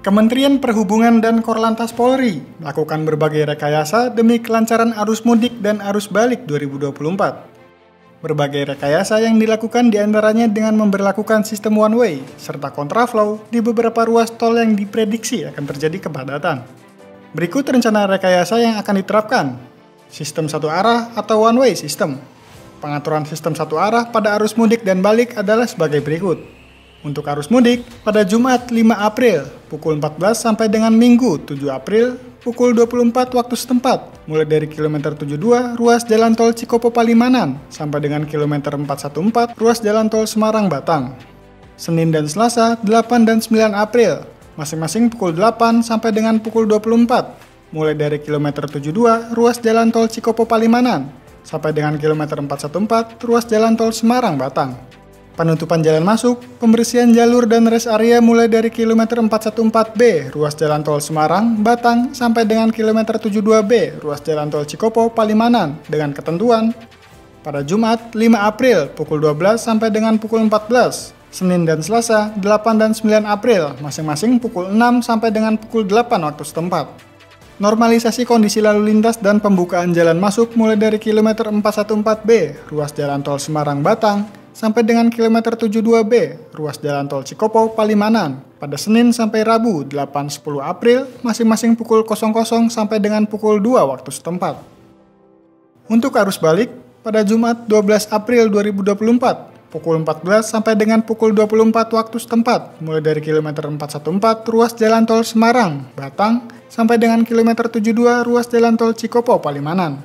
Kementerian Perhubungan dan Korlantas Polri melakukan berbagai rekayasa demi kelancaran arus mudik dan arus balik 2024. Berbagai rekayasa yang dilakukan diantaranya dengan memberlakukan sistem one way serta kontraflow di beberapa ruas tol yang diprediksi akan terjadi kepadatan. Berikut rencana rekayasa yang akan diterapkan. Sistem satu arah atau one way system. Pengaturan sistem satu arah pada arus mudik dan balik adalah sebagai berikut. Untuk arus mudik, pada Jumat 5 April, pukul 14 sampai dengan Minggu 7 April, pukul 24 waktu setempat, mulai dari kilometer 72 ruas jalan tol Cikopo Palimanan, sampai dengan kilometer 414 ruas jalan tol Semarang Batang. Senin dan Selasa 8 dan 9 April, masing-masing pukul 8 sampai dengan pukul 24, mulai dari kilometer 72 ruas jalan tol Cikopo Palimanan, sampai dengan kilometer 414 ruas jalan tol Semarang Batang. Penutupan jalan masuk, pembersihan jalur dan rest area mulai dari kilometer 414B ruas jalan tol Semarang, Batang, sampai dengan kilometer 72B ruas jalan tol Cikopo, Palimanan, dengan ketentuan pada Jumat 5 April pukul 12 sampai dengan pukul 14, Senin dan Selasa 8 dan 9 April, masing-masing pukul 6 sampai dengan pukul 8 waktu setempat. Normalisasi kondisi lalu lintas dan pembukaan jalan masuk mulai dari kilometer 414B ruas jalan tol Semarang, Batang, sampai dengan kilometer 72B, ruas jalan tol Cikopo, Palimanan, pada Senin sampai Rabu 8-10 April, masing-masing pukul 00 sampai dengan pukul 2 waktu setempat. Untuk arus balik, pada Jumat 12 April 2024, pukul 14 sampai dengan pukul 24 waktu setempat, mulai dari kilometer 414 ruas jalan tol Semarang, Batang, sampai dengan kilometer 72 ruas jalan tol Cikopo, Palimanan.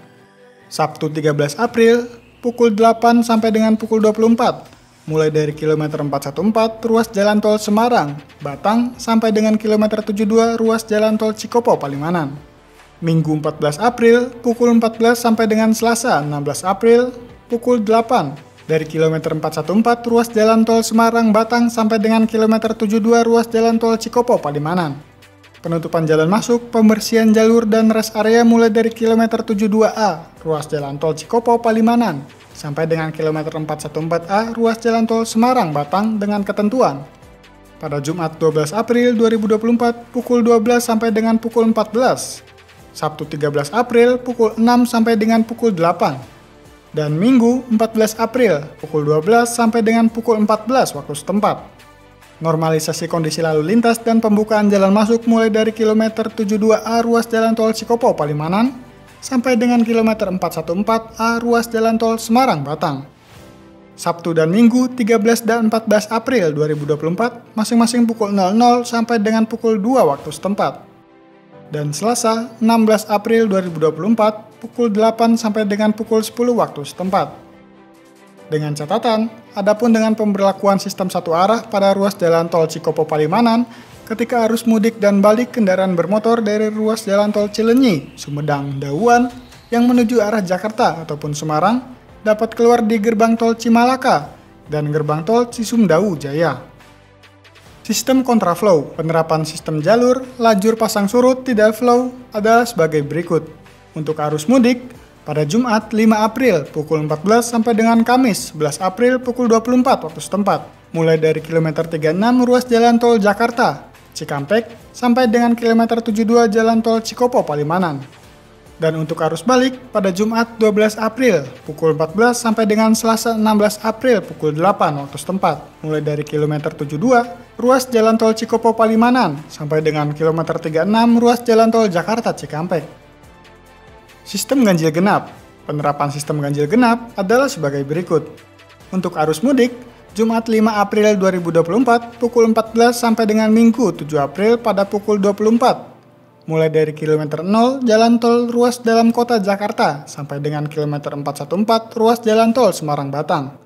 Sabtu 13 April, pukul 8 sampai dengan pukul 24, mulai dari kilometer 414 ruas jalan tol Semarang, Batang, sampai dengan kilometer 72 ruas jalan tol Cikopo, Palimanan. Minggu 14 April, pukul 14 sampai dengan Selasa 16 April, pukul 8, dari kilometer 414 ruas jalan tol Semarang, Batang, sampai dengan kilometer 72 ruas jalan tol Cikopo, Palimanan. Penutupan jalan masuk, pembersihan jalur dan rest area mulai dari kilometer 72A, ruas jalan tol Cikopo, Palimanan, sampai dengan kilometer 414A, ruas jalan tol Semarang, Batang, dengan ketentuan. Pada Jumat 12 April 2024, pukul 12 sampai dengan pukul 14. Sabtu 13 April, pukul 6 sampai dengan pukul 8. Dan Minggu 14 April, pukul 12 sampai dengan pukul 14 waktu setempat. Normalisasi kondisi lalu lintas dan pembukaan jalan masuk mulai dari kilometer 72A ruas jalan tol Cikopo, Palimanan, sampai dengan kilometer 414A ruas jalan tol Semarang, Batang. Sabtu dan Minggu 13 dan 14 April 2024, masing-masing pukul 00 sampai dengan pukul 2 waktu setempat. Dan Selasa 16 April 2024, pukul 8 sampai dengan pukul 10 waktu setempat. Dengan catatan, adapun dengan pemberlakuan sistem satu arah pada ruas jalan tol Cikopo Palimanan, ketika arus mudik dan balik kendaraan bermotor dari ruas jalan tol Cilenyi, Sumedang, Dauan, yang menuju arah Jakarta ataupun Semarang, dapat keluar di gerbang tol Cimalaka dan gerbang tol Cisumdawu Jaya. Sistem kontraflow, penerapan sistem jalur, lajur pasang surut tidak flow adalah sebagai berikut. Untuk arus mudik, pada Jumat 5 April pukul 14 sampai dengan Kamis 11 April pukul 24 waktu setempat, mulai dari kilometer 36 ruas jalan tol Jakarta, Cikampek, sampai dengan kilometer 72 jalan tol Cikopo, Palimanan. Dan untuk arus balik, pada Jumat 12 April pukul 14 sampai dengan Selasa 16 April pukul 8 waktu setempat, mulai dari kilometer 72 ruas jalan tol Cikopo, Palimanan, sampai dengan kilometer 36 ruas jalan tol Jakarta, Cikampek. Sistem ganjil genap. Penerapan sistem ganjil genap adalah sebagai berikut. Untuk arus mudik, Jumat 5 April 2024 pukul 14 sampai dengan Minggu 7 April pada pukul 24. Mulai dari kilometer 0 jalan tol ruas dalam kota Jakarta sampai dengan kilometer 414 ruas jalan tol Semarang, Batang.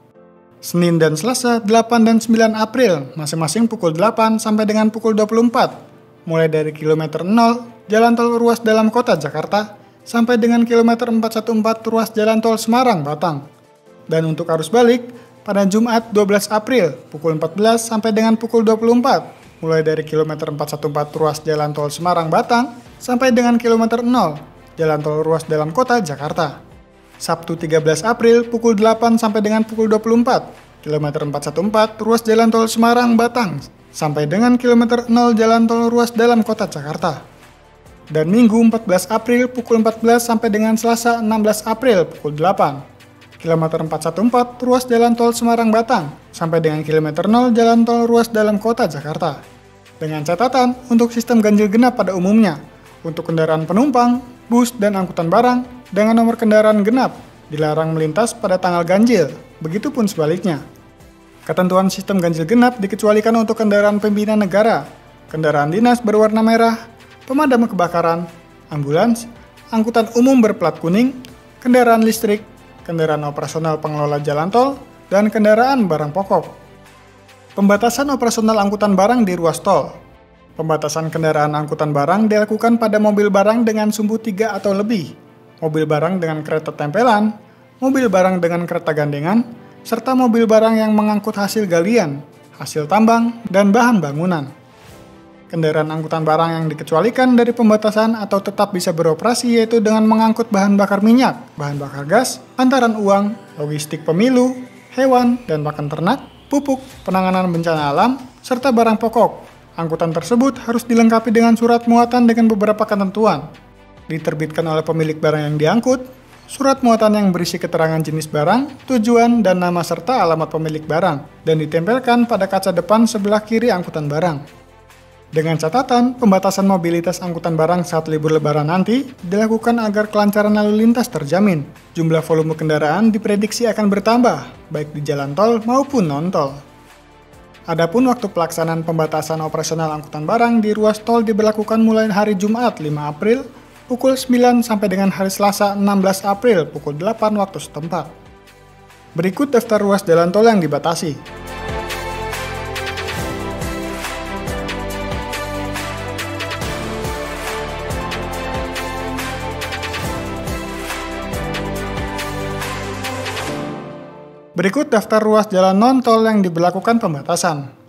Senin dan Selasa 8 dan 9 April masing-masing pukul 8 sampai dengan pukul 24. Mulai dari kilometer 0 jalan tol ruas dalam kota Jakarta sampai dengan kilometer 414 ruas jalan tol Semarang, Batang. Dan untuk arus balik, pada Jumat 12 April pukul 14 sampai dengan pukul 24, mulai dari kilometer 414 ruas jalan tol Semarang, Batang, sampai dengan kilometer 0, jalan tol ruas dalam kota Jakarta. Sabtu 13 April pukul 8 sampai dengan pukul 24, kilometer 414 ruas jalan tol Semarang, Batang, sampai dengan kilometer 0 jalan tol ruas dalam kota Jakarta. Dan Minggu 14 April pukul 14 sampai dengan Selasa 16 April pukul 8. Kilometer 414 ruas jalan tol Semarang-Batang sampai dengan kilometer 0 jalan tol ruas dalam kota Jakarta. Dengan catatan untuk sistem ganjil genap pada umumnya, untuk kendaraan penumpang, bus, dan angkutan barang dengan nomor kendaraan genap dilarang melintas pada tanggal ganjil, begitupun sebaliknya. Ketentuan sistem ganjil genap dikecualikan untuk kendaraan pimpinan negara, kendaraan dinas berwarna merah, pemadam kebakaran, ambulans, angkutan umum berplat kuning, kendaraan listrik, kendaraan operasional pengelola jalan tol, dan kendaraan barang pokok. Pembatasan operasional angkutan barang di ruas tol. Pembatasan kendaraan angkutan barang dilakukan pada mobil barang dengan sumbu 3 atau lebih, mobil barang dengan kereta tempelan, mobil barang dengan kereta gandengan, serta mobil barang yang mengangkut hasil galian, hasil tambang, dan bahan bangunan. Kendaraan angkutan barang yang dikecualikan dari pembatasan atau tetap bisa beroperasi yaitu dengan mengangkut bahan bakar minyak, bahan bakar gas, hantaran uang, logistik pemilu, hewan dan pakan ternak, pupuk, penanganan bencana alam, serta barang pokok. Angkutan tersebut harus dilengkapi dengan surat muatan dengan beberapa ketentuan. Diterbitkan oleh pemilik barang yang diangkut, surat muatan yang berisi keterangan jenis barang, tujuan, dan nama serta alamat pemilik barang, dan ditempelkan pada kaca depan sebelah kiri angkutan barang. Dengan catatan, pembatasan mobilitas angkutan barang saat libur lebaran nanti dilakukan agar kelancaran lalu lintas terjamin. Jumlah volume kendaraan diprediksi akan bertambah, baik di jalan tol maupun non-tol. Adapun waktu pelaksanaan pembatasan operasional angkutan barang di ruas tol diberlakukan mulai hari Jumat 5 April pukul 9 sampai dengan hari Selasa 16 April pukul 8 waktu setempat. Berikut daftar ruas jalan tol yang dibatasi. Berikut daftar ruas jalan non-tol yang diberlakukan pembatasan.